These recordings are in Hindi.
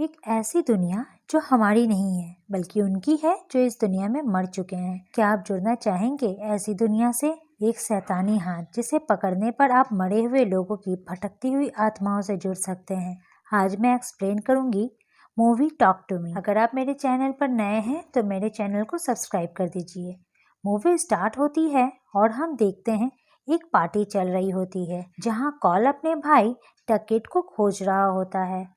एक ऐसी दुनिया जो हमारी नहीं है बल्कि उनकी है जो इस दुनिया में मर चुके हैं। क्या आप जुड़ना चाहेंगे ऐसी दुनिया से? एक शैतानी हाथ जिसे पकड़ने पर आप मरे हुए लोगों की भटकती हुई आत्माओं से जुड़ सकते हैं। आज मैं एक्सप्लेन करूंगी मूवी टॉक टू मी। अगर आप मेरे चैनल पर नए हैं तो मेरे चैनल को सब्सक्राइब कर दीजिए। मूवी स्टार्ट होती है और हम देखते हैं एक पार्टी चल रही होती है जहां कॉल अपने भाई डकेट को खोज रहा होता है।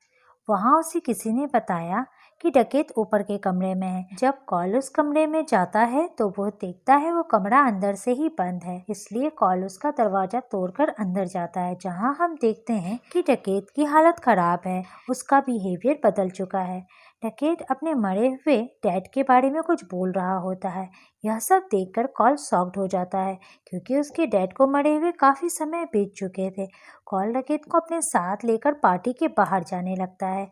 वहां उसे किसी ने बताया कि डकैत ऊपर के कमरे में है। जब कॉल उस कमरे में जाता है तो वो देखता है वो कमरा अंदर से ही बंद है, इसलिए कॉल उसका दरवाजा तोड़कर अंदर जाता है, जहां हम देखते हैं कि डकैत की हालत खराब है, उसका बिहेवियर बदल चुका है। डकैत अपने मरे हुए डैड के बारे में कुछ बोल रहा होता है। यह सब देखकर कॉल शॉक्ड हो जाता है क्योंकि उसके डैड को मरे हुए काफी समय बीत चुके थे। कॉल डकैत को अपने साथ लेकर पार्टी के बाहर जाने लगता है,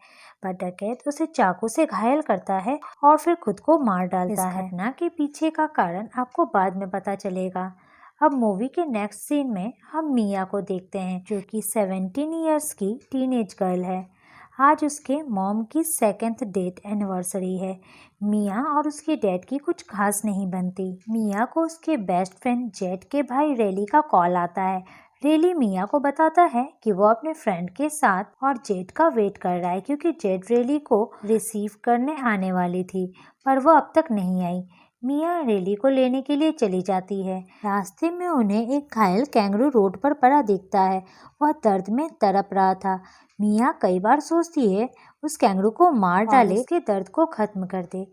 पर डकैत उसे चाकू से घायल करता है और फिर खुद को मार डालता है। घटना के पीछे का कारण आपको बाद में पता चलेगा। अब मूवी के नेक्स्ट सीन में हम मिया को देखते हैं जो कि 17 इयर्स की टीनेज गर्ल है। आज उसके मॉम की 2nd डेथ एनिवर्सरी है। मिया और उसके डैड की कुछ खास नहीं बनती। मिया को उसके बेस्ट फ्रेंड जेट के भाई रेली का कॉल आता है। रेली मिया को बताता है कि वो अपने फ्रेंड के साथ और जेट का वेट कर रहा है क्योंकि जेट रेली को रिसीव करने आने वाली थी, पर वो अब तक नहीं आई। मिया रेली को लेने के लिए चली जाती है। रास्ते में उन्हें एक घायल कैंगरू रोड पर पड़ा दिखता है। वह दर्द में तड़प रहा था। मिया कई बार सोचती है उस कैंगरू को मार डाले, उसके दर्द को खत्म कर दे,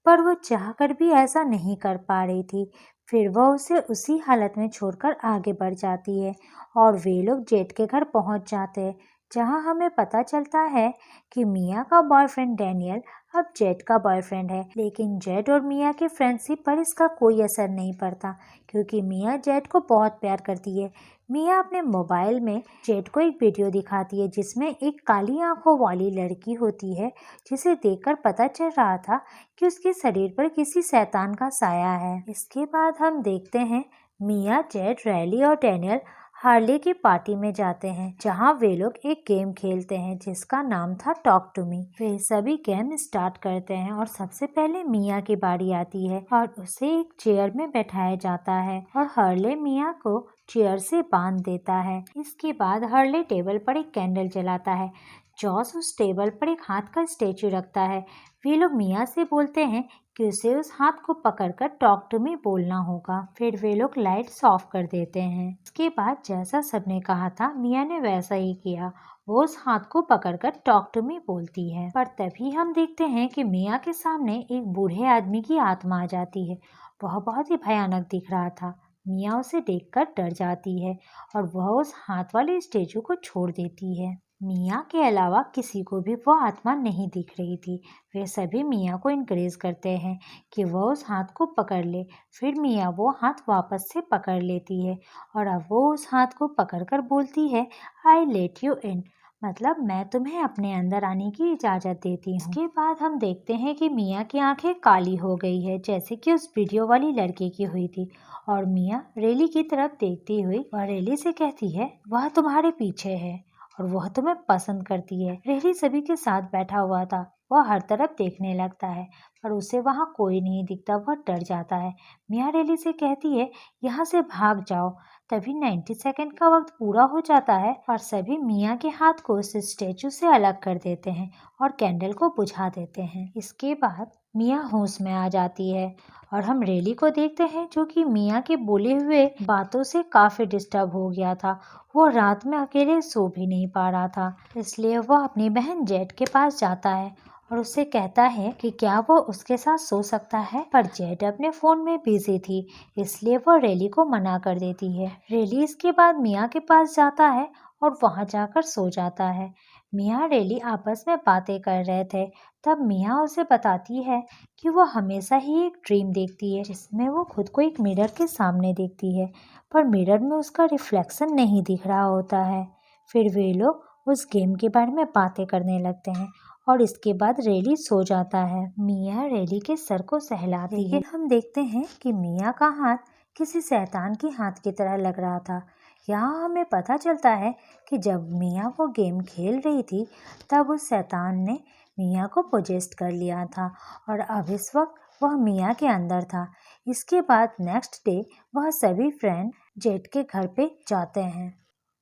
पर वो चाहकर भी ऐसा नहीं कर पा रही थी। फिर वह उसे उसी हालत में छोड़कर आगे बढ़ जाती है और वे लोग जेट के घर पहुंच जाते हैं, जहां हमें पता चलता है कि मिया का बॉयफ्रेंड डैनियल अब जेट का बॉयफ्रेंड है। लेकिन जेट और मिया के फ्रेंडशिप पर इसका कोई असर नहीं पड़ता क्योंकि मिया जेट को बहुत प्यार करती है। मिया अपने मोबाइल में जेट को एक वीडियो दिखाती है जिसमें एक काली आंखों वाली लड़की होती है, जिसे देखकर पता चल रहा था कि उसके शरीर पर किसी शैतान का साया है। इसके बाद हम देखते हैं मिया, जेट, रैली और डैनियल हार्ले की पार्टी में जाते हैं जहां वे लोग एक गेम खेलते हैं जिसका नाम था टॉक टू मी। वे सभी गेम स्टार्ट करते हैं और सबसे पहले मिया की बारी आती है और उसे एक चेयर में बैठाया जाता है और हार्ले मिया को चेयर से बांध देता है। इसके बाद हार्ले टेबल पर एक कैंडल जलाता है। जॉस उस टेबल पर एक हाथ का स्टेचू रखता है। वे लोग मिया से बोलते हैं कि उसे उस हाथ को पकड़कर टॉक टू मी बोलना होगा। फिर वे लोग लाइट्स ऑफ कर देते हैं। इसके बाद जैसा सबने कहा था मिया ने वैसा ही किया। वो उस हाथ को पकड़कर टॉक टू मी बोलती है, पर तभी हम देखते हैं कि मिया के सामने एक बूढ़े आदमी की आत्मा आ जाती है। वह बहुत ही भयानक दिख रहा था। मिया उसे देखकर डर जाती है और वह उस हाथ वाले स्टेचू को छोड़ देती है। मिया के अलावा किसी को भी वो आत्मा नहीं दिख रही थी। वे सभी मिया को इनकरेज करते हैं कि वह उस हाथ को पकड़ ले। फिर मिया वो हाथ वापस से पकड़ लेती है और अब वो उस हाथ को पकड़कर बोलती है, आई लेट यू इन, मतलब मैं तुम्हें अपने अंदर आने की इजाज़त देती हूँ। इसके बाद हम देखते हैं कि मिया की आंखें काली हो गई है जैसे कि उस वीडियो वाली लड़की की हुई थी और मिया रेली की तरफ देखती हुई वह रेली से कहती है वह तुम्हारे पीछे है और वह तुम्हें पसंद करती है। रेली सभी के साथ बैठा हुआ था। वह हर तरफ देखने लगता है पर उसे वहाँ कोई नहीं दिखता। वह डर जाता है। मिया रेली से कहती है यहाँ से भाग जाओ। तभी 90 सेकंड का वक्त पूरा हो जाता है और सभी मिया के हाथ को उस स्टेचू से अलग कर देते हैं और कैंडल को बुझा देते हैं। इसके बाद मिया होश में आ जाती है और हम रेली को देखते हैं जो कि मिया के बोले हुए बातों से काफी डिस्टर्ब हो गया था। वो रात में अकेले सो भी नहीं पा रहा था, इसलिए वह अपनी बहन जेट के पास जाता है और उससे कहता है कि क्या वो उसके साथ सो सकता है, पर जेट अपने फोन में बिजी थी इसलिए वो रेली को मना कर देती है। रेली इसके बाद मिया के पास जाता है और वहां जाकर सो जाता है। मिया रेली आपस में बातें कर रहे थे। तब मिया उसे बताती है कि वो हमेशा ही एक ड्रीम देखती है जिसमें वो खुद को एक मिरर के सामने देखती है, पर मिरर में उसका रिफ्लेक्शन नहीं दिख रहा होता है। फिर वे लोग उस गेम के बारे में बातें करने लगते हैं और इसके बाद रेली सो जाता है। मिया रेली के सर को सहलाती है। लेकिन हम देखते हैं कि मिया का हाथ किसी शैतान के हाथ की तरह लग रहा था। यहाँ हमें पता चलता है कि जब मिया वो गेम खेल रही थी तब उस शैतान ने मिया को पोजेस्ट कर लिया था और अब इस वक्त वह मिया के अंदर था। इसके बाद नेक्स्ट डे वह सभी फ्रेंड जेड के घर पे जाते हैं।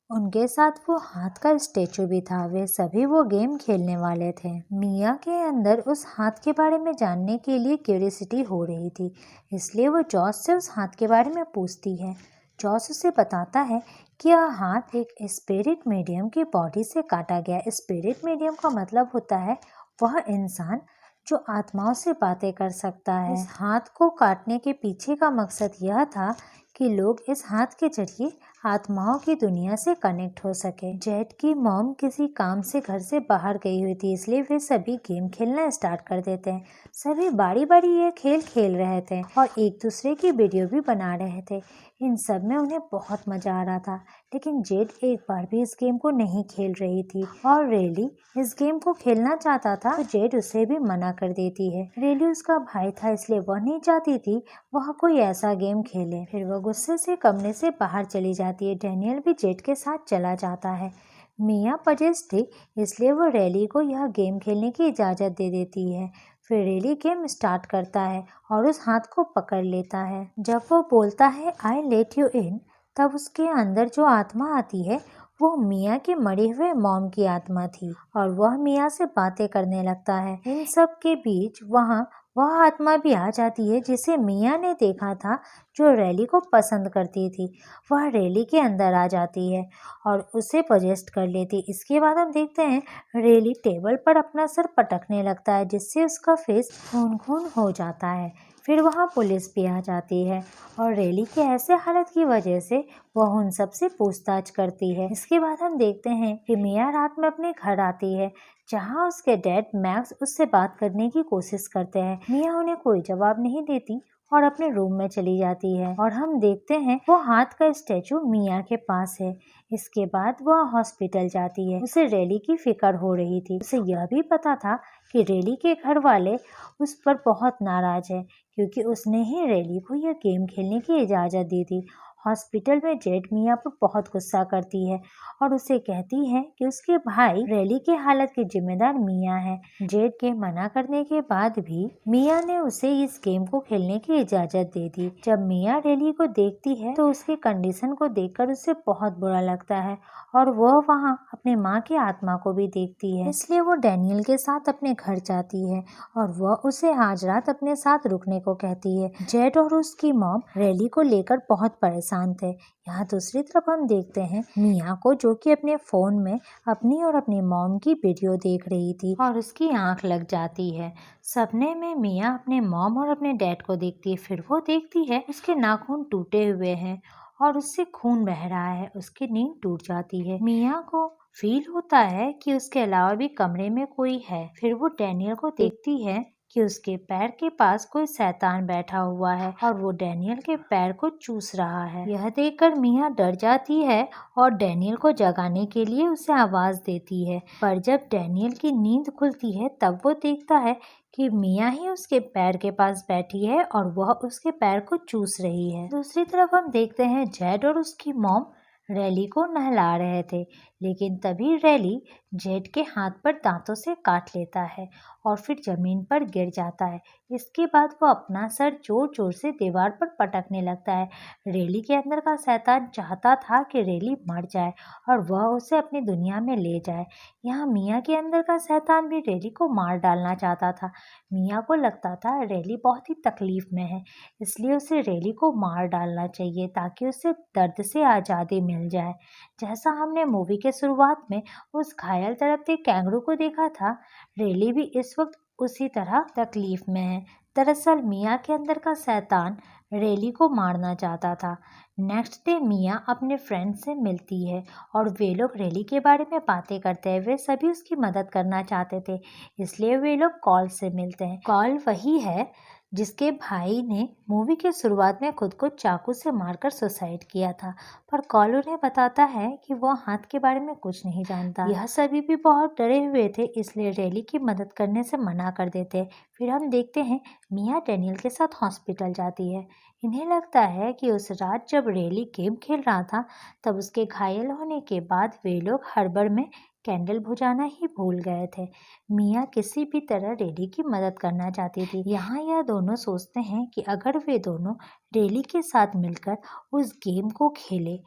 उनके साथ वो हाथ का स्टेचू भी था। वे सभी वो गेम खेलने वाले थे। मिया के अंदर उस हाथ के बारे में जानने के लिए क्यूरियोसिटी हो रही थी, इसलिए वो जॉस से उस हाथ के बारे में पूछती है। जॉस उसे बताता है कि यह हाथ एक स्पिरिट मीडियम की बॉडी से काटा गया। स्पिरिट मीडियम का मतलब होता है वह इंसान जो आत्माओं से बातें कर सकता है। इस हाथ को काटने के पीछे का मकसद यह था कि लोग इस हाथ के जरिए आत्माओं की दुनिया से कनेक्ट हो सके। जेड की मॉम किसी काम से घर से बाहर गई हुई थी, इसलिए वे सभी गेम खेलना स्टार्ट कर देते हैं। सभी बारी बारी ये खेल खेल रहे थे और एक दूसरे की वीडियो भी बना रहे थे। इन सब में उन्हें बहुत मजा आ रहा था, लेकिन जेड एक बार भी इस गेम को नहीं खेल रही थी और रेली इस गेम को खेलना चाहता था तो जेड उसे भी मना कर देती है। रेली उसका भाई था, इसलिए वह नहीं चाहती थी वह कोई ऐसा गेम खेले। फिर वह गुस्से से कमरे से बाहर चली जाती है। डैनियल भी जेड के साथ चला जाता है। मिया पजेस थी, इसलिए वो रेली को यह गेम खेलने की इजाज़त दे देती है। फिर रेली गेम स्टार्ट करता है और उस हाथ को पकड़ लेता है। जब वो बोलता है आई लेट यू इन, तब उसके अंदर जो आत्मा आती है वो मिया के मरे हुए मॉम की आत्मा थी और वह मिया से बातें करने लगता है। इन सब के बीच वहाँ वह आत्मा भी आ जाती है जिसे मिया ने देखा था, जो रेली को पसंद करती थी। वह रेली के अंदर आ जाती है और उसे पोजेस्ट कर लेती। इसके बाद हम देखते हैं रेली टेबल पर अपना सर पटकने लगता है, जिससे उसका फेस खून खून हो जाता है। फिर वहाँ पुलिस भी आ जाती है और रेली के ऐसे हालत की वजह से वह उन सब से पूछताछ करती है। इसके बाद हम देखते हैं कि मिया रात में अपने घर आती है, जहाँ उसके डैड मैक्स उससे बात करने की कोशिश करते हैं। मिया उन्हें कोई जवाब नहीं देती और अपने रूम में चली जाती है और हम देखते हैं वो हाथ का स्टैचू मिया के पास है। इसके बाद वह हॉस्पिटल जाती है। उसे रेली की फिक्र हो रही थी। उसे यह भी पता था कि रेली के घर वाले उस पर बहुत नाराज है, क्योंकि उसने ही रेली को यह गेम खेलने की इजाज़त दी थी। हॉस्पिटल में जेड मिया पर बहुत गुस्सा करती है और उसे कहती है कि उसके भाई रेली के हालत के जिम्मेदार मिया है। जेड के मना करने के बाद भी मिया ने उसे इस गेम को खेलने की इजाज़त दे दी। जब मिया रेली को देखती है तो उसकी कंडीशन को देखकर उसे बहुत बुरा लगता है और वह वहाँ अपने माँ की आत्मा को भी देखती है। इसलिए वो डैनियल के साथ अपने घर जाती है और वह उसे आज रात अपने साथ रुकने को कहती है। जेड और उसकी मॉम रेली को लेकर बहुत परेशान थे। यहाँ दूसरी तरफ हम देखते हैं मिया को, जो कि अपने फोन में अपनी और अपनी मॉम की वीडियो देख रही थी और उसकी आंख लग जाती है। सपने में मिया अपने मॉम और अपने डैड को देखती है। फिर वो देखती है उसके नाखून टूटे हुए हैं और उससे खून बह रहा है। उसकी नींद टूट जाती है। मिया को फील होता है कि उसके अलावा भी कमरे में कोई है। फिर वो डैनियल को देखती है कि उसके पैर के पास कोई शैतान बैठा हुआ है और वो डैनियल के पैर को चूस रहा है। यह देखकर मिया डर जाती है और डैनियल को जगाने के लिए उसे आवाज देती है, पर जब डैनियल की नींद खुलती है तब वो देखता है कि मिया ही उसके पैर के पास बैठी है और वह उसके पैर को चूस रही है। दूसरी तरफ हम देखते हैं जेड और उसकी मॉम रेली को नहला रहे थे, लेकिन तभी रेली जेड के हाथ पर दांतों से काट लेता है और फिर जमीन पर गिर जाता है। इसके बाद वो अपना सर जोर जोर से दीवार पर पटकने लगता है। रेली के अंदर का शैतान चाहता था कि रेली मर जाए और वह उसे अपनी दुनिया में ले जाए। यहाँ मिया के अंदर का शैतान भी रेली को मार डालना चाहता था। मिया को लगता था रेली बहुत ही तकलीफ में है, इसलिए उसे रेली को मार डालना चाहिए ताकि उसे दर्द से आज़ादी मिल जाए। जैसा हमने मूवी के शुरुआत में उस घायल तड़पते कैंगरू को देखा था, रेली भी इस वक्त उसी तरह तकलीफ में है। दरअसल मिया के अंदर का शैतान रेली को मारना चाहता था। नेक्स्ट डे मिया अपने फ्रेंड से मिलती है और वे लोग रेली के बारे में बातें करते हैं। वे सभी उसकी मदद करना चाहते थे, इसलिए वे लोग कॉल से मिलते हैं। कॉल वही है जिसके भाई ने मूवी के शुरुआत में खुद को चाकू से मारकर सुसाइड किया था, पर कॉल उन्हें बताता है कि वह हाथ के बारे में कुछ नहीं जानता। यह सभी भी बहुत डरे हुए थे, इसलिए रेली की मदद करने से मना कर देते हैं। फिर हम देखते हैं मिया डैनियल के साथ हॉस्पिटल जाती है। इन्हें लगता है कि उस रात जब रेली गेम खेल रहा था, तब उसके घायल होने के बाद वे लोग हड़बड़ में कैंडल बुझाना ही भूल गए थे। मिया किसी भी तरह रेली की मदद करना चाहती थी। यहाँ यह दोनों सोचते हैं कि अगर वे दोनों रेली के साथ मिलकर उस गेम को खेले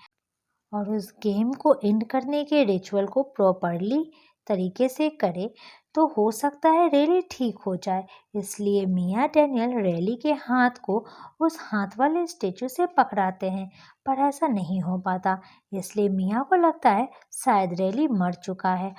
और उस गेम को एंड करने के रिचुअल को प्रॉपरली तरीके से करे, तो हो सकता है रेली ठीक हो जाए। इसलिए मिया डैनियल रेली के हाथ को उस हाथ वाले स्टेचू से पकड़ाते हैं, पर ऐसा नहीं हो पाता। इसलिए मिया को लगता है शायद रेली मर चुका है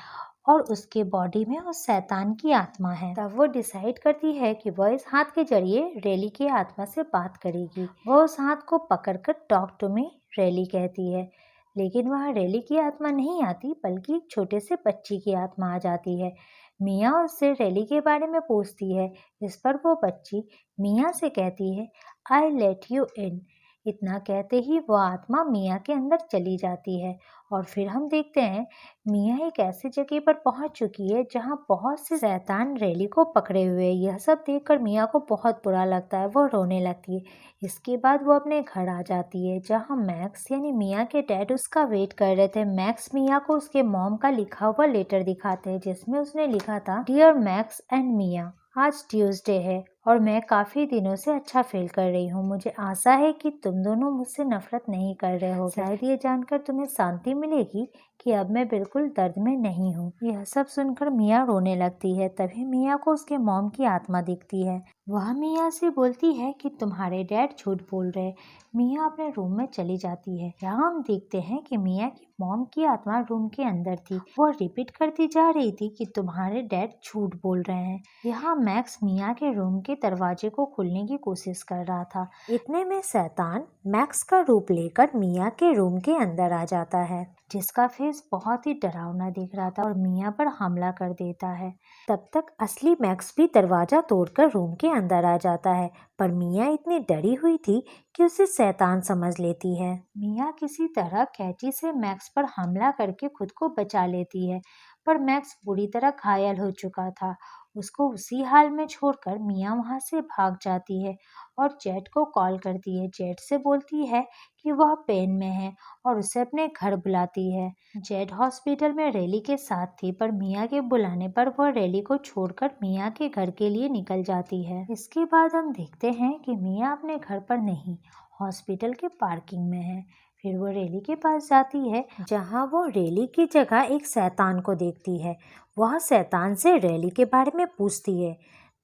और उसके बॉडी में उस शैतान की आत्मा है। तब वो डिसाइड करती है कि वह इस हाथ के जरिए रेली की आत्मा से बात करेगी। वह उस हाथ को पकड़कर टॉक टू मी रेली कहती है, लेकिन वह रेली की आत्मा नहीं आती, बल्कि एक छोटे से बच्ची की आत्मा आ जाती है। मिया उससे रेली के बारे में पूछती है। इस पर वो बच्ची मिया से कहती है, आई लेट यू इन। इतना कहते ही वो आत्मा मिया के अंदर चली जाती है और फिर हम देखते हैं मिया एक ऐसी जगह पर पहुंच चुकी है जहां बहुत से शैतान रेली को पकड़े हुए हैं। यह सब देखकर मिया को बहुत बुरा लगता है, वो रोने लगती है। इसके बाद वो अपने घर आ जाती है, जहां मैक्स यानी मिया के डैड उसका वेट कर रहे थे। मैक्स मिया को उसके मॉम का लिखा हुआ लेटर दिखाते हैं, जिसमें उसने लिखा था, डियर मैक्स एंड मिया, आज ट्यूसडे है और मैं काफ़ी दिनों से अच्छा फील कर रही हूँ। मुझे आशा है कि तुम दोनों मुझसे नफरत नहीं कर रहे हो। शायद ये जानकर तुम्हें शांति मिलेगी कि अब मैं बिल्कुल दर्द में नहीं हूँ। यह सब सुनकर मिया रोने लगती है। तभी मिया को उसके मॉम की आत्मा दिखती है। वह मिया से बोलती है कि तुम्हारे डैड झूठ बोल रहे। मिया अपने रूम में चली जाती है। यहाँ हम देखते हैं कि मिया की मॉम की आत्मा रूम के अंदर थी। वो रिपीट करती जा रही थी कि तुम्हारे डैड झूठ बोल रहे हैं। यहाँ मैक्स मिया के रूम के दरवाजे को खोलने की कोशिश कर रहा था। इतने में शैतान मैक्स का रूप लेकर मिया के रूम के अंदर आ जाता है, जिसका फेस बहुत ही डरावना दिख रहा था और मिया पर हमला कर देता है। तब तक असली मैक्स भी दरवाजा तोड़कर रूम के अंदर आ जाता है, पर मिया इतनी डरी हुई थी कि उसे शैतान समझ लेती है। मिया किसी तरह कैंची से मैक्स पर हमला करके खुद को बचा लेती है, पर मैक्स बुरी तरह घायल हो चुका था। उसको उसी हाल में छोड़कर मिया वहां से भाग जाती है और जेट को कॉल करती है। जेट से बोलती है कि वह पेन में है और उसे अपने घर बुलाती है। जेट हॉस्पिटल में रेली के साथ थी, पर मिया के बुलाने पर वह रेली को छोड़कर मिया के घर के लिए निकल जाती है। इसके बाद हम देखते हैं कि मिया अपने घर पर नहीं, हॉस्पिटल के पार्किंग में है। फिर वो रेली के पास जाती है, जहां वो रेली की जगह एक शैतान को देखती है। वह शैतान से रेली के बारे में पूछती है।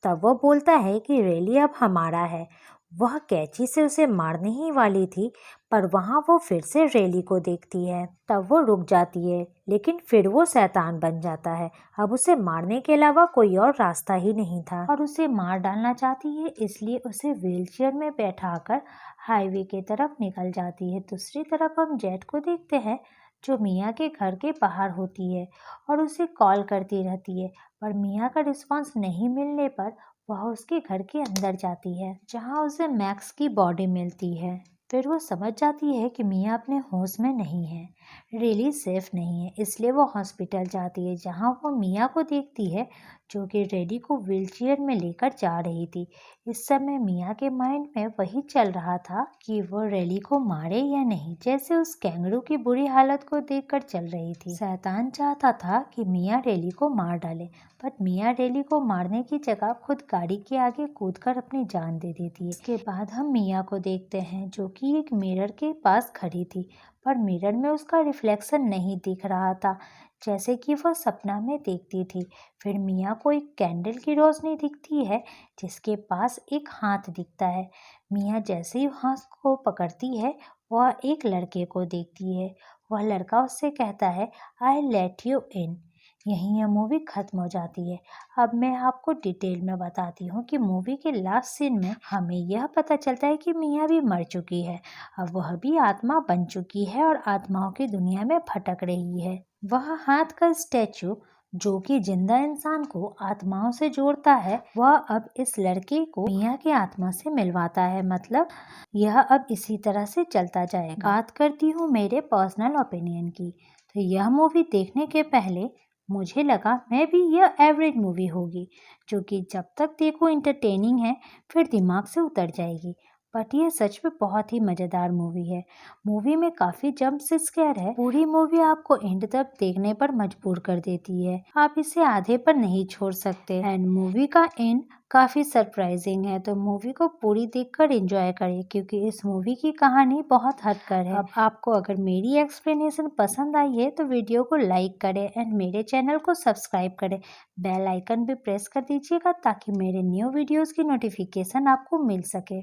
तब वो बोलता है कि रेली अब हमारा है। वह कैंची से उसे मारने ही वाली थी, पर वहां वो फिर से रेली को देखती है। तब वो रुक जाती है, लेकिन फिर वो शैतान बन जाता है। अब उसे मारने के अलावा कोई और रास्ता ही नहीं था और उसे मार डालना चाहती है, इसलिए उसे व्हीलचेयर में बैठाकर हाईवे की तरफ निकल जाती है। दूसरी तरफ हम जेट को देखते हैं, जो मिया के घर के बाहर होती है और उसे कॉल करती रहती है, पर मिया का रिस्पॉन्स नहीं मिलने पर वह उसके घर के अंदर जाती है, जहां उसे मैक्स की बॉडी मिलती है। फिर वो समझ जाती है कि मिया अपने होश में नहीं है, रेली सेफ नहीं है, इसलिए वो हॉस्पिटल जाती है, जहां वो मिया को देखती है, जो कि रेली को व्हीलचेयर में लेकर जा रही थी। इस समय मिया के माइंड में वही चल रहा था कि वो रेली को मारे या नहीं, जैसे उस कैंगरू की बुरी हालत को देखकर चल रही थी। शैतान चाहता था कि मिया रेली को मार डाले, पर मिया रेली को मारने की जगह खुद गाड़ी के आगे कूदकर अपनी जान दे देती है। इसके बाद हम मिया को देखते हैं, जो कि एक मिरर के पास खड़ी थी, पर मिरर में उसका रिफ्लेक्शन नहीं दिख रहा था, जैसे कि वह सपना में देखती थी। फिर मिया को एक कैंडल की रोशनी दिखती है, जिसके पास एक हाथ दिखता है। मिया जैसे ही हाथ को पकड़ती है, वह एक लड़के को देखती है। वह लड़का उससे कहता है, आई लेट यू इन। यहीं यह मूवी खत्म हो जाती है। अब मैं आपको डिटेल में बताती हूँ कि मूवी के लास्ट सीन में हमें यह पता चलता है कि मिया भी मर चुकी है। अब वह भी आत्मा बन चुकी है और आत्माओं की दुनिया में भटक रही है। वह हाथ का स्टैचू जो कि जिंदा इंसान को आत्माओं से जोड़ता है, वह अब इस लड़के को मिया की आत्मा से मिलवाता है। मतलब यह अब इसी तरह से चलता जाएगा। बात करती हूँ मेरे पर्सनल ओपिनियन की, तो यह मूवी देखने के पहले मुझे लगा मैं भी यह एवरेज मूवी होगी, जो कि जब तक देखो इंटरटेनिंग है, फिर दिमाग से उतर जाएगी। बट ये सच में बहुत ही मज़ेदार मूवी है। मूवी में काफ़ी जंप स्केयर है। पूरी मूवी आपको एंड तक देखने पर मजबूर कर देती है। आप इसे आधे पर नहीं छोड़ सकते। एंड मूवी का एंड काफ़ी सरप्राइजिंग है, तो मूवी को पूरी देखकर एंजॉय करें, क्योंकि इस मूवी की कहानी बहुत हटकर है। अब आपको अगर मेरी एक्सप्लेनेशन पसंद आई है तो वीडियो को लाइक करें एंड मेरे चैनल को सब्सक्राइब करें। बेल आइकन भी प्रेस कर दीजिएगा ताकि मेरे न्यू वीडियोस की नोटिफिकेशन आपको मिल सके।